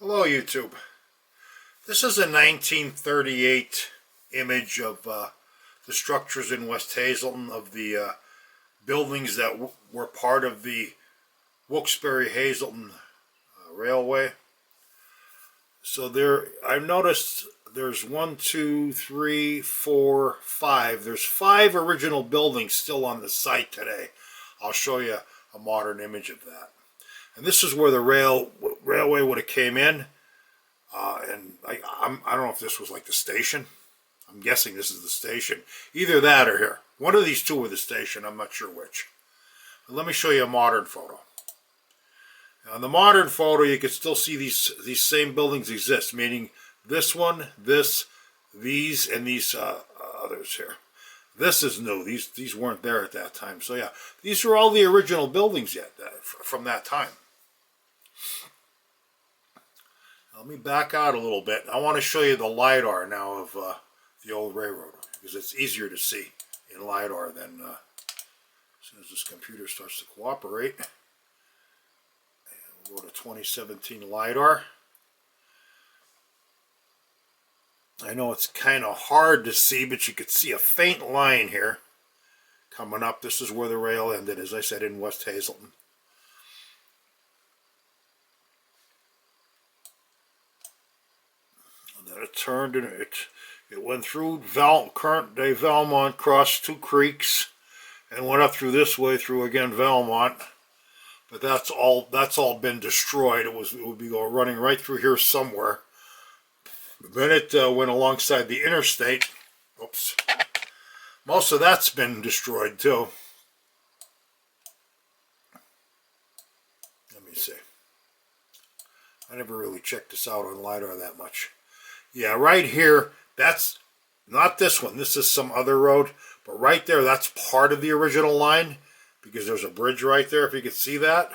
Hello YouTube. This is a 1938 image of the structures in West Hazleton, of the buildings that were part of the Wilkes Barre Hazleton Railway. So there, I've noticed there's 1, 2, 3, 4, 5. There's 5 original buildings still on the site today. I'll show you a modern image of that. And this is where the railway would have came in. And I don't know if this was like the station. I'm guessing this is the station. Either that or here. One of these two were the station. I'm not sure which. But let me show you a modern photo. Now, in the modern photo, you can still see these same buildings exist, meaning this one, these, and these others here. This is new. These weren't there at that time. So yeah, these are all the original buildings yet from that time. Let me back out a little bit. I want to show you the LiDAR now of the old railroad, because it's easier to see in LiDAR than as soon as this computer starts to cooperate. And we'll go to 2017 LiDAR. I know it's kind of hard to see, but you could see a faint line here coming up. This is where the rail ended, as I said, in West Hazleton. And then it turned and it went through current day Valmont, crossed 2 creeks, and went up through this way through again Valmont. But that's all been destroyed. It would be running right through here somewhere. Then it went alongside the interstate. Oops. Most of that's been destroyed too. Let me see. I never really checked this out on LiDAR that much. Yeah, right here, that's not this one. This is some other road. But right there, that's part of the original line, because there's a bridge right there, if you could see that.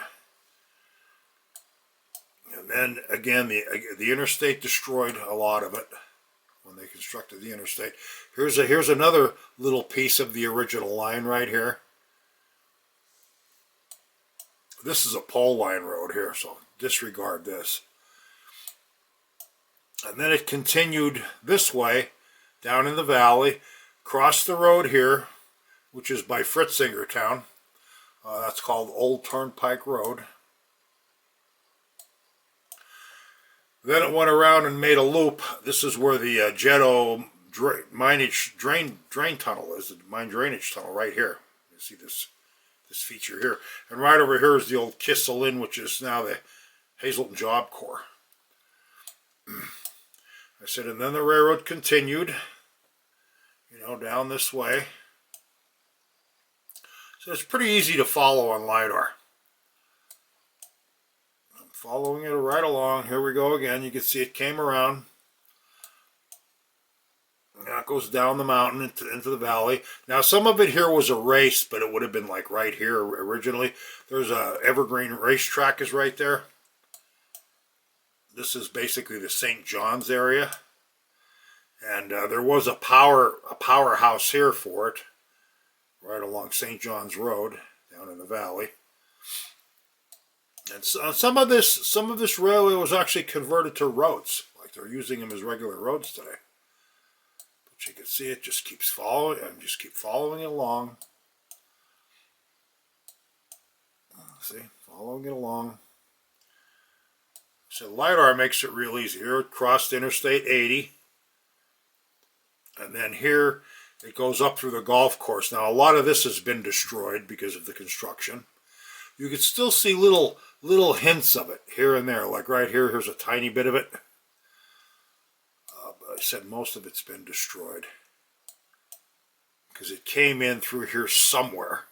And then again, the interstate destroyed a lot of it when they constructed the interstate. Here's another little piece of the original line right here. This is a pole line road here, so disregard this. And then it continued this way down in the valley, crossed the road here, which is by Fritzingertown. That's called Old Turnpike Road. Then it went around and made a loop. This is where the Jetto drain tunnel is, the mine drainage tunnel right here. You see this feature here. And right over here is the old Kissel Inn, which is now the Hazleton Job Corps. I said, and then the railroad continued, down this way. So it's pretty easy to follow on LiDAR. Following it right along. Here we go again. You can see it came around. Now it goes down the mountain into the valley. Now some of it here was erased, but it would have been like right here originally. There's a Evergreen racetrack is right there. This is basically the St. John's area. And there was a powerhouse here for it, right along St. John's Road, down in the valley. And some of this railway was actually converted to roads, like they're using them as regular roads today. But you can see it just keeps following, and just keep following it along. See, following it along. So LiDAR makes it real easy. Here it crossed Interstate 80, and then here it goes up through the golf course. Now a lot of this has been destroyed because of the construction. You can still see little hints of it here and there, like right here. Here's a tiny bit of it. But I said most of it's been destroyed because it came in through here somewhere.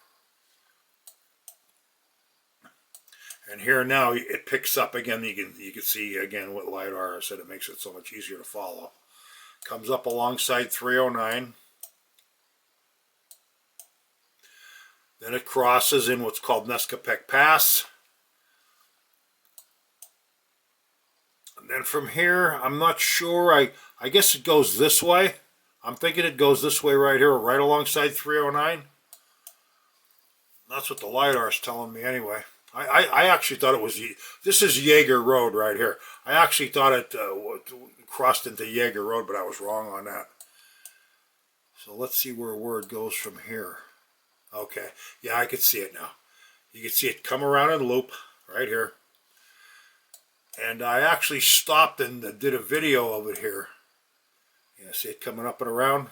And here now it picks up again. You can see again with LiDAR. I said it makes it so much easier to follow. Comes up alongside 309. Then it crosses in what's called Nescapec Pass. And then from here, I'm not sure. I guess it goes this way. I'm thinking it goes this way right here, right alongside 309. That's what the LiDAR is telling me anyway. I actually thought it was, this is Jaeger Road right here. I actually thought it crossed into Jaeger Road, but I was wrong on that. So let's see where it goes from here. Okay, yeah, I can see it now. You can see it come around in loop right here. And I actually stopped and did a video of it here. Yeah, see it coming up and around?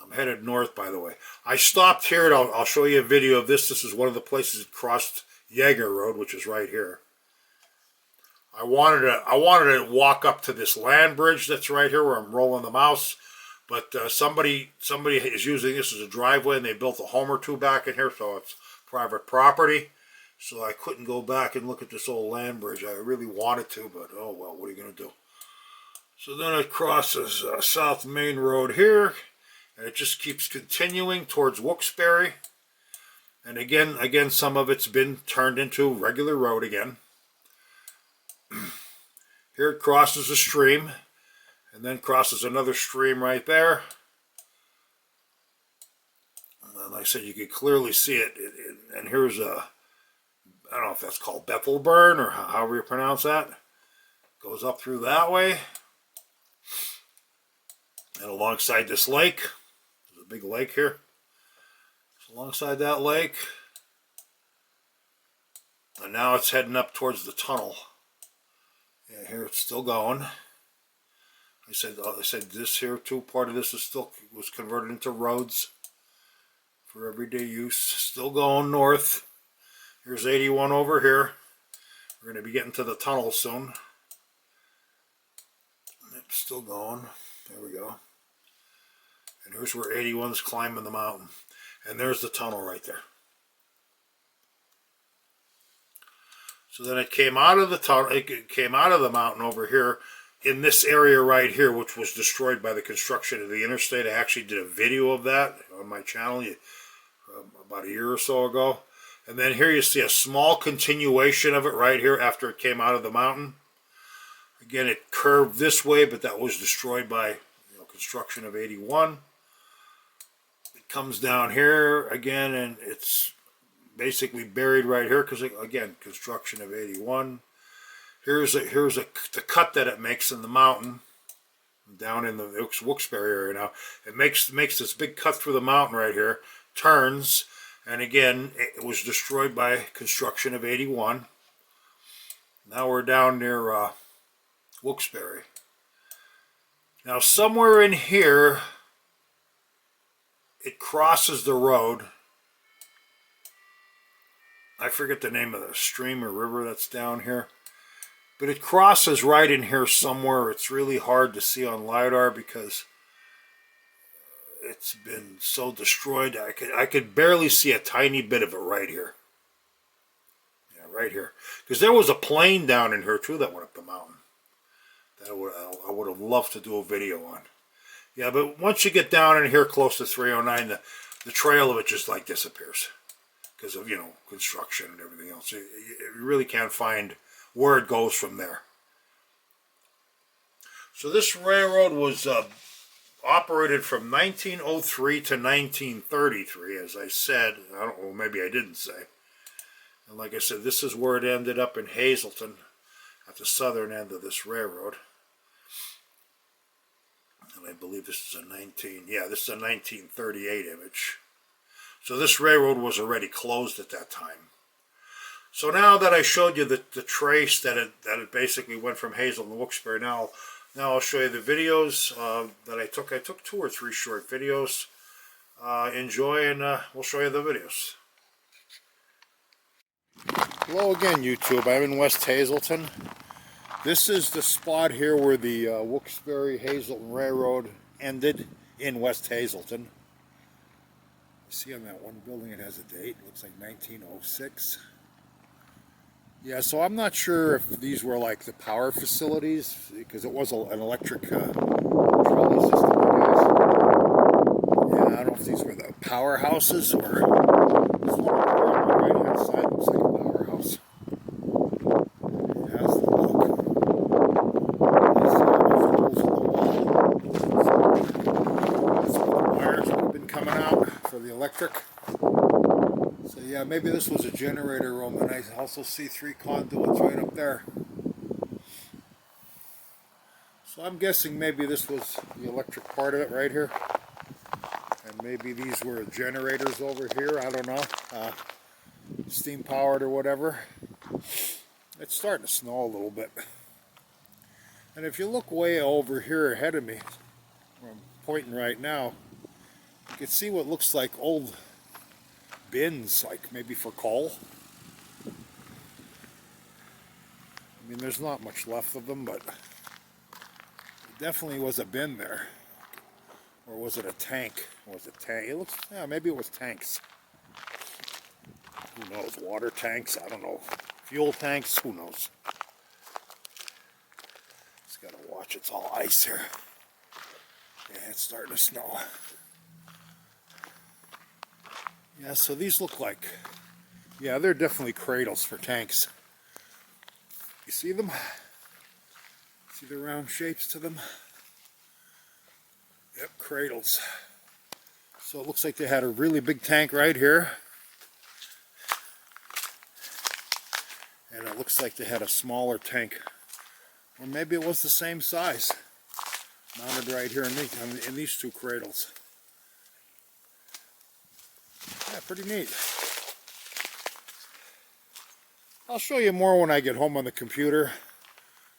I'm headed north, by the way. I stopped here, and I'll show you a video of this. This is one of the places it crossed Jaeger Road, which is right here. I wanted to walk up to this land bridge that's right here where I'm rolling the mouse, but somebody is using this as a driveway, and they built a home or two back in here, so it's private property. So I couldn't go back and look at this old land bridge. I really wanted to, but oh well, what are you going to do? So then it crosses South Main Road here, and it just keeps continuing towards Wilkes Barre. And again, some of it's been turned into regular road again. Here it crosses a stream, and then crosses another stream right there. And like I said, you can clearly see it. And here's a, I don't know if that's called Bethelburn or however you pronounce that. Goes up through that way. And alongside this lake, there's a big lake here. So alongside that lake. And now it's heading up towards the tunnel. Yeah, here it's still going. I said this here too, part of this was converted into roads for everyday use. Still going north. Here's 81 over here. We're going to be getting to the tunnel soon. It's still going. There we go. And here's where 81's climbing the mountain. And there's the tunnel right there. So then it came out of the tunnel, it came out of the mountain over here in this area right here, which was destroyed by the construction of the interstate. I actually did a video of that on my channel about a year or so ago. And then here you see a small continuation of it right here after it came out of the mountain. Again, it curved this way, but that was destroyed by construction of 81. It comes down here again, and it's basically buried right here because, again, construction of 81. Here's the cut that it makes in the mountain down in the Wilkes-Barre area now. It makes this big cut through the mountain right here, turns, and again, it was destroyed by construction of 81. Now we're down near Wilkes-Barre. Now somewhere in here, it crosses the road. I forget the name of the stream or river that's down here. But it crosses right in here somewhere. It's really hard to see on LiDAR because it's been so destroyed. I could barely see a tiny bit of it right here. Yeah, right here. Because there was a plane down in here too that went up the mountain. That I would have loved to do a video on. Yeah, but once you get down in here close to 309, the trail of it just like disappears. Because of, construction and everything else. You really can't find where it goes from there. So this railroad was operated from 1903 to 1933, as I said. I don't know, maybe I didn't say. And like I said, this is where it ended up in Hazleton, at the southern end of this railroad. And I believe this is a 1938 image. So this railroad was already closed at that time. So now that I showed you the trace that it basically went from Hazleton to Wilkes-Barre, now I'll show you the videos that I took. I took 2 or 3 short videos. Enjoy, and we'll show you the videos. Hello again, YouTube. I'm in West Hazleton. This is the spot here where the Wilkes Barre Hazleton Railroad ended in West Hazleton. You see on that one building it has a date. It looks like 1906. Yeah, so I'm not sure if these were like the power facilities, because it was an electric trolley system, I guess. Yeah, I don't know if these were the powerhouses or this one on the right-hand side looks like a powerhouse. It has the look. There's holes in the wall. So the wires that have been coming out Yeah, maybe this was a generator room, and I also see 3 conduits right up there. So I'm guessing maybe this was the electric part of it right here. And maybe these were generators over here, I don't know. Steam powered or whatever. It's starting to snow a little bit. And if you look way over here ahead of me, where I'm pointing right now, you can see what looks like old bins, like maybe for coal. I mean, there's not much left of them, but it definitely was a bin there. Or was it a tank? Was it tank? It looks, yeah, maybe it was tanks. Who knows? Water tanks? I don't know. Fuel tanks? Who knows? Just gotta watch. It's all ice here. Yeah, it's starting to snow. Yeah, so these look like, yeah, they're definitely cradles for tanks. You see them? See the round shapes to them? Yep, cradles. So it looks like they had a really big tank right here. And it looks like they had a smaller tank. Or maybe it was the same size. Mounted right here in these 2 cradles. Yeah, pretty neat. I'll show you more when I get home on the computer.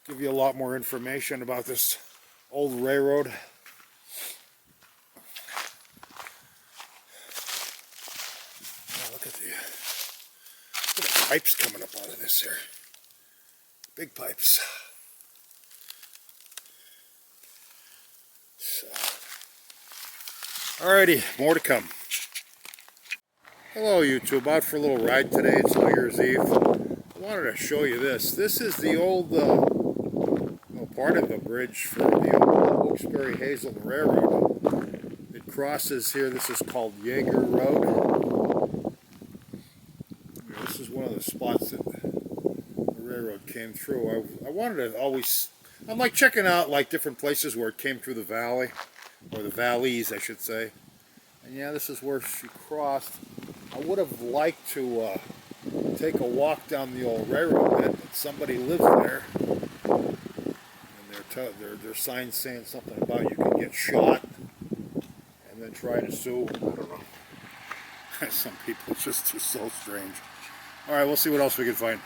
Give you a lot more information about this old railroad. Oh, look at the pipes coming up out of this here. Big pipes. So, alrighty, more to come. Hello YouTube, out for a little ride today. It's New Year's Eve. I wanted to show you this. This is the old part of the bridge for the old Wilkes Barre Hazleton Railroad. It crosses here. This is called Yeager Road. This is one of the spots that the railroad came through. I wanted to always, I'm like checking out like different places where it came through the valley, or the valleys I should say. And yeah, this is where she crossed. I would have liked to take a walk down the old railroad bed, but somebody lives there. And their signs saying something about you can get shot and then try to sue. I don't know. Some people, it's just so strange. Alright, we'll see what else we can find.